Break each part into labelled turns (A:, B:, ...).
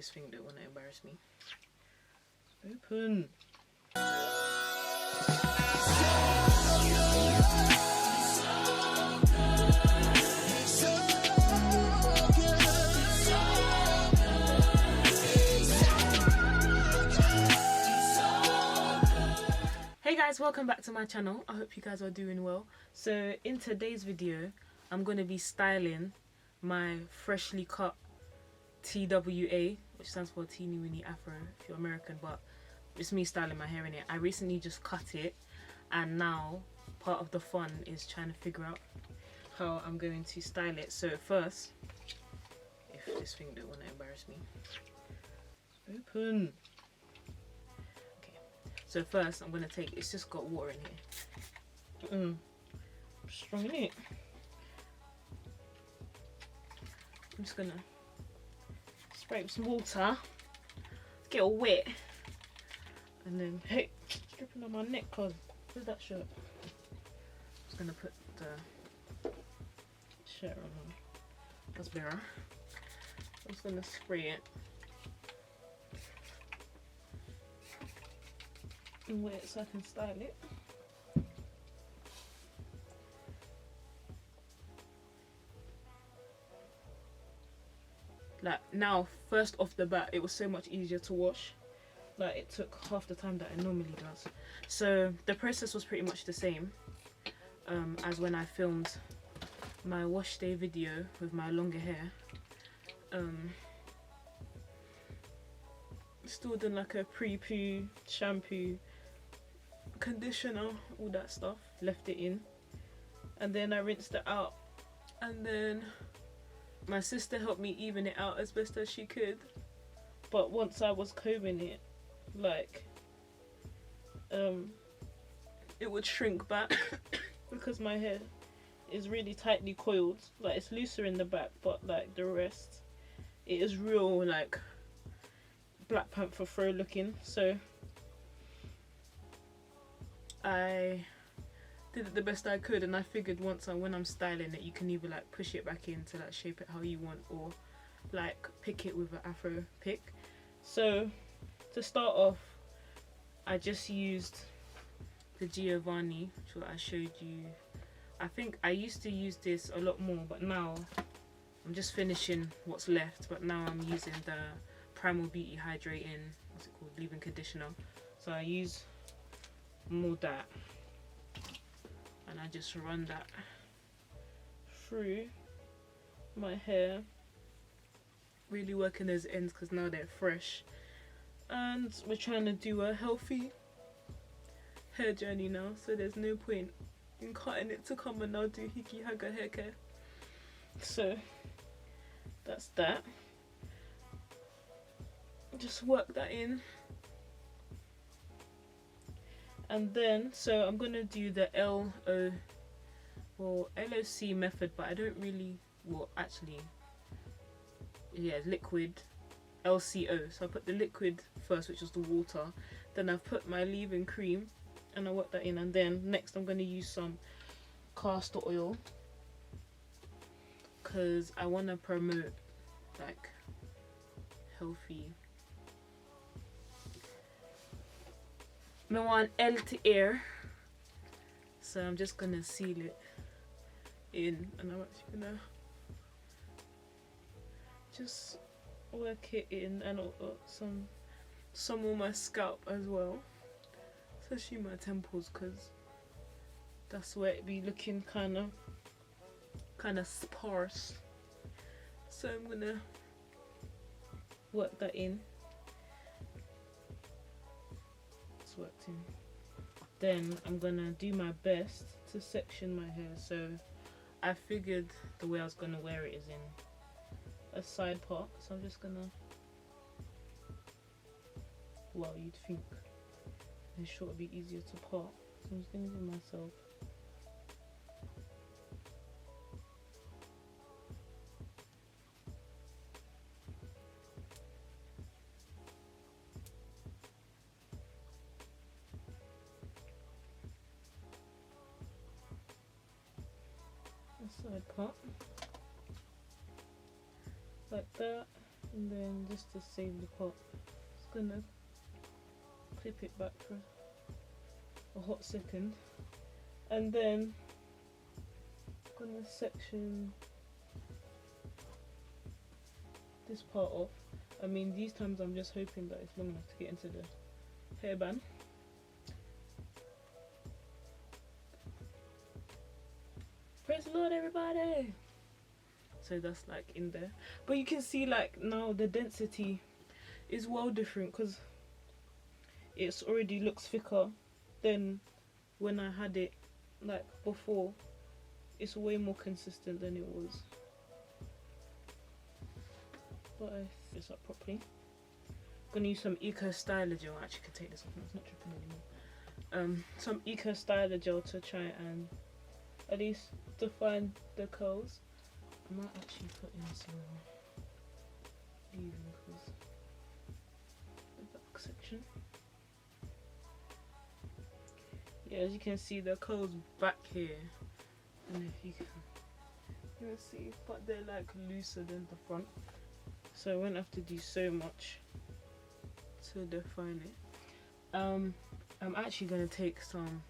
A: this thing don't want to embarrass me. Open. Hey guys, welcome back to my channel. I hope you guys are doing well. So in today's video, I'm going to be styling my freshly cut TWA, which stands for Teeny Weeny Afro if you're American, but it's me styling my hair in it. I recently just cut it, and now part of the fun is trying to figure out how I'm going to style it. So first, if this thing don't want to embarrass me, open. So first I'm going to take, it's just got water in here. Strong in it. I'm just going to spray with some water, get all wet, and then, hey, it's dripping on my neck, cause where's that shirt? I'm just going to put the shirt on. That's better. I'm just going to spray it. And wet so I can style it. Like now, first off the bat, it was so much easier to wash. Like it took half the time that it normally does. So the process was pretty much the same as when I filmed my wash day video with my longer hair. Still done like a pre-poo, shampoo, conditioner, all that stuff, left it in, and then I rinsed it out, and then my sister helped me even it out as best as she could. But once I was combing it, like it would shrink back because my hair is really tightly coiled. Like it's looser in the back, but like the rest, it is real like Black Panther fro looking. So I did it the best I could, and I figured when I'm styling it, you can either like push it back in to like shape it how you want, or like pick it with an Afro pick. So to start off, I just used the Giovanni, which I showed you. I think I used to use this a lot more, but now I'm just finishing what's left. But now I'm using the Primal Beauty Hydrating, what's it called, leave-in conditioner. So I use more that, and I just run that through my hair, really working those ends because now they're fresh, and we're trying to do a healthy hair journey now, so there's no point in cutting it to come and now do hickey hagger hair care. So that's that. Just work that in. And then, so I'm gonna do the LOC method, but I don't really, well actually, yeah, liquid LCO. So I put the liquid first, which is the water, then I've put my leave-in cream and I work that in, and then next I'm gonna use some castor oil because I wanna promote like healthy. I want L to air, so I'm just gonna seal it in, and I'm actually gonna just work it in, and some on my scalp as well, especially my temples, because that's where it be looking kind of sparse. So I'm gonna work that in. Worked in. Then I'm gonna do my best to section my hair. So I figured the way I was gonna wear it is in a side part, so I'm just gonna, well, you'd think it's sure it'd be easier to part, so I'm just gonna give myself a side part like that. And then just to save the pot, just gonna clip it back for a hot second, and then I'm gonna section this part off. I mean, these times I'm just hoping that it's long enough to get into the hairband. Praise the Lord, everybody! So that's like in there, but you can see like now the density is well different because it's already looks thicker than when I had it like before. It's way more consistent than it was. But I fix this up properly. I'm gonna use some Eco Styler gel. I actually could take this off, it's not dripping anymore. Some Eco Styler gel to try and at least define the curls. I might actually put in some leave-in because the back section. Yeah, as you can see, the curls back here, and if you can see, but they're like looser than the front, so I won't have to do so much to define it. I'm actually gonna take some,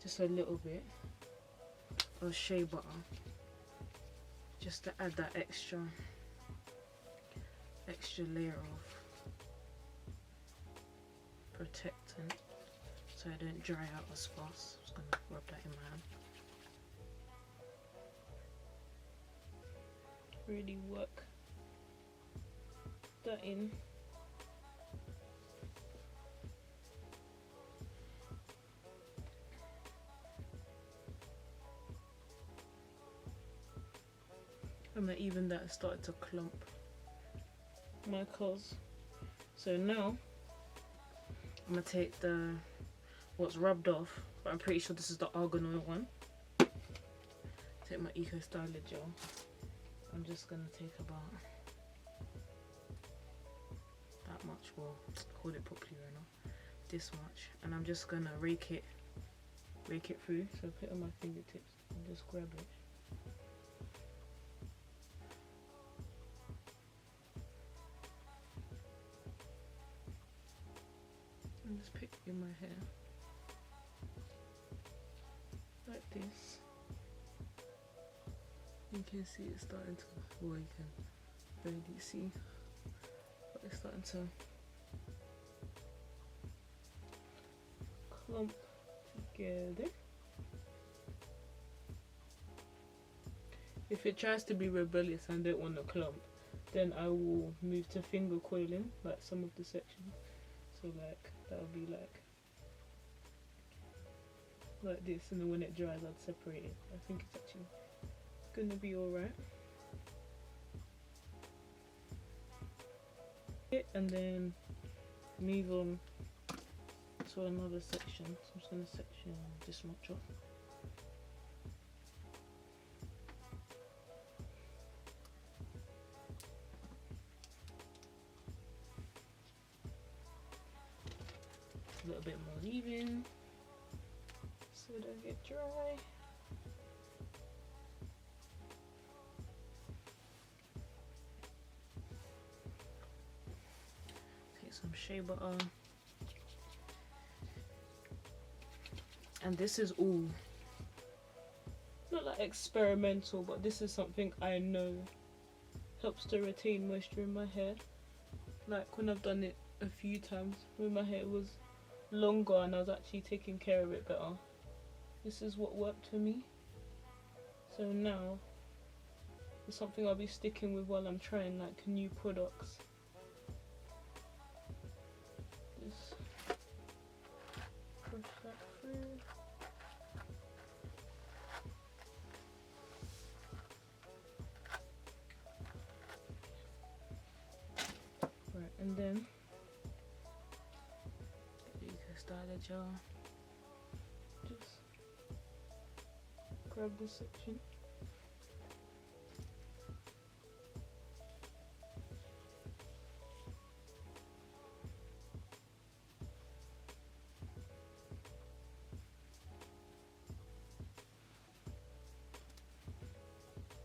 A: just a little bit of shea butter, just to add that extra layer of protectant so I don't dry out as fast. I'm just gonna rub that in my hand. Really work that in. And that even that started to clump my curls. So now I'm gonna take the what's rubbed off, but I'm pretty sure this is the argan oil one. Take my Eco Styler gel. I'm just gonna take about that much. Well, hold it properly right now. This much, and I'm just gonna rake it through. So put it on my fingertips and just grab it. And just pick in my hair like this. You can see it's starting to, well, you can barely see, but it's starting to clump together. If it tries to be rebellious and don't want to clump, then I will move to finger coiling like some of the sections. So like that'll be like this, and then when it dries I'd separate it. I think it's actually gonna be alright. And then move on to another section. So I'm just gonna section this much off. A little bit more leave-in so it don't get dry. Take some shea butter, and this is all not like experimental, but this is something I know helps to retain moisture in my hair. Like when I've done it a few times when my hair was longer and I was actually taking care of it better, this is what worked for me. So now it's something I'll be sticking with while I'm trying like new products. Just push that through. Right, and then Styler gel. Just grab this section.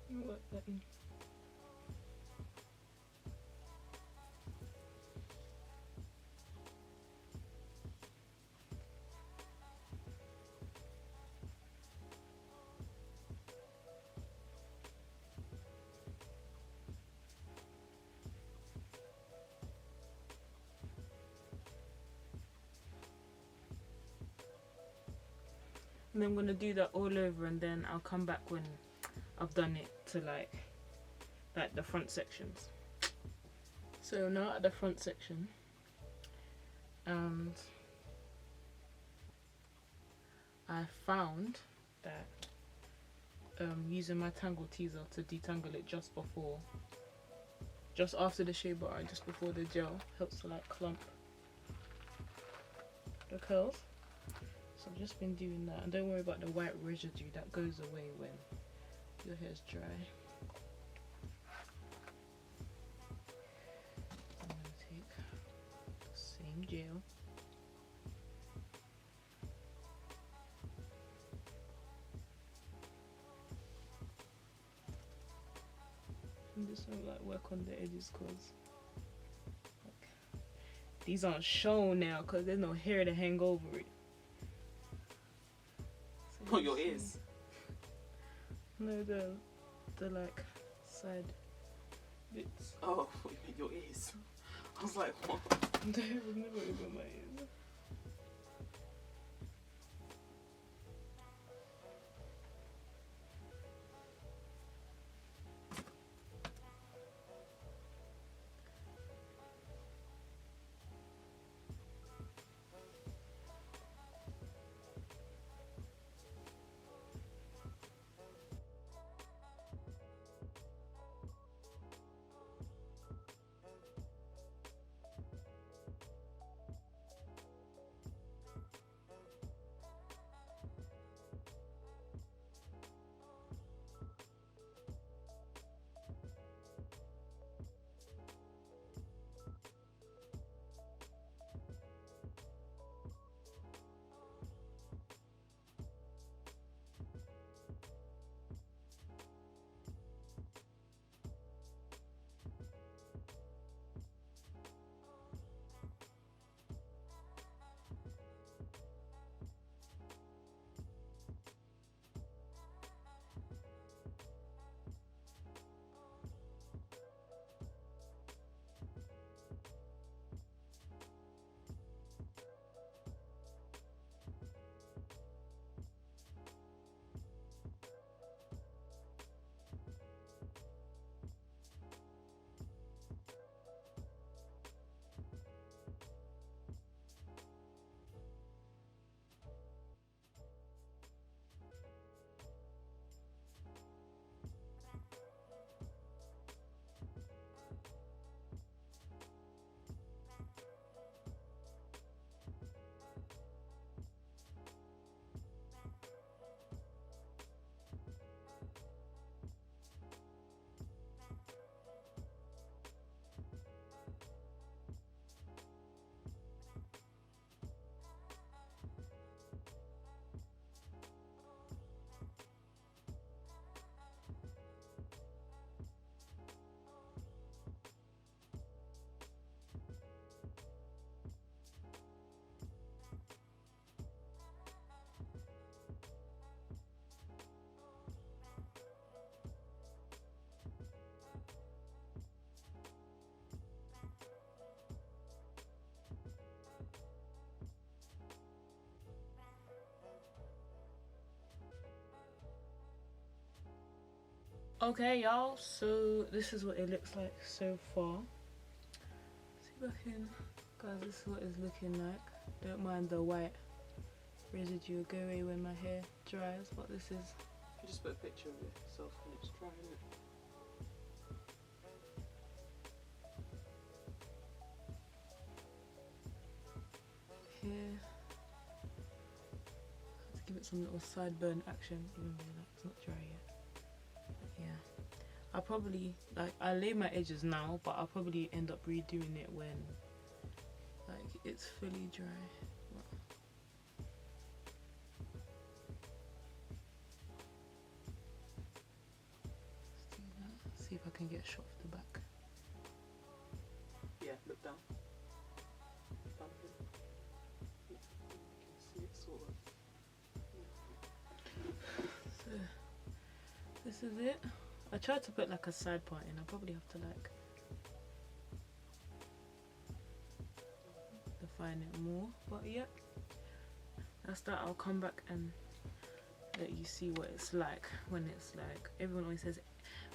A: And work that in. And then I'm gonna do that all over, and then I'll come back when I've done it to like the front sections. So now at the front section, and I found that using my tangle teaser to detangle it just after the shea butter, just before the gel, helps to like clump the curls. So I've just been doing that, and don't worry about the white residue, that goes away when your hair's dry. I'm gonna take the same gel. And this one like work on the edges, cause like, these aren't shown now because there's no hair to hang over it. So
B: Not your ears.
A: No, the like side bits.
B: Oh, what, you mean your ears? I was like, what?
A: They would never even my ears. Okay, y'all, so this is what it looks like so far. See if I can, guys, this is what it's looking like. Don't mind the white residue, go away when my hair dries, but this is...
B: You just put a picture of yourself when it's dry, innit?
A: Here. I have to give it some little sideburn action, even though like, it's not dry yet. Yeah, I'll probably like I lay my edges now, but I'll probably end up redoing it when like it's fully dry. Let's do that. See if I can get a shot of the back.
B: Yeah, look down. Down here. You can see it sort of.
A: So this is it. I tried to put like a side part in. I probably have to like define it more, but yeah, that's that. I'll come back and let you see what it's like when it's like, everyone always says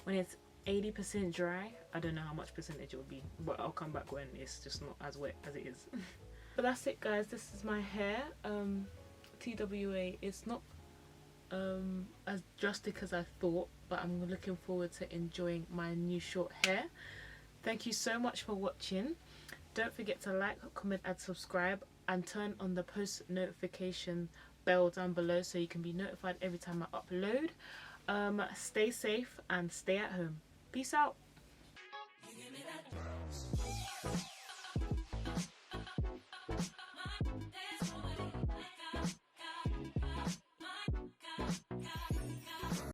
A: when it's 80% dry. I don't know how much percentage it will be, but I'll come back when it's just not as wet as it is. But that's it, guys. This is my hair. TWA, it's not as drastic as I thought, but I'm looking forward to enjoying my new short hair. Thank you so much for watching. Don't forget to like, comment and subscribe, and turn on the post notification bell down below so you can be notified every time I upload. Stay safe and stay at home. Peace out.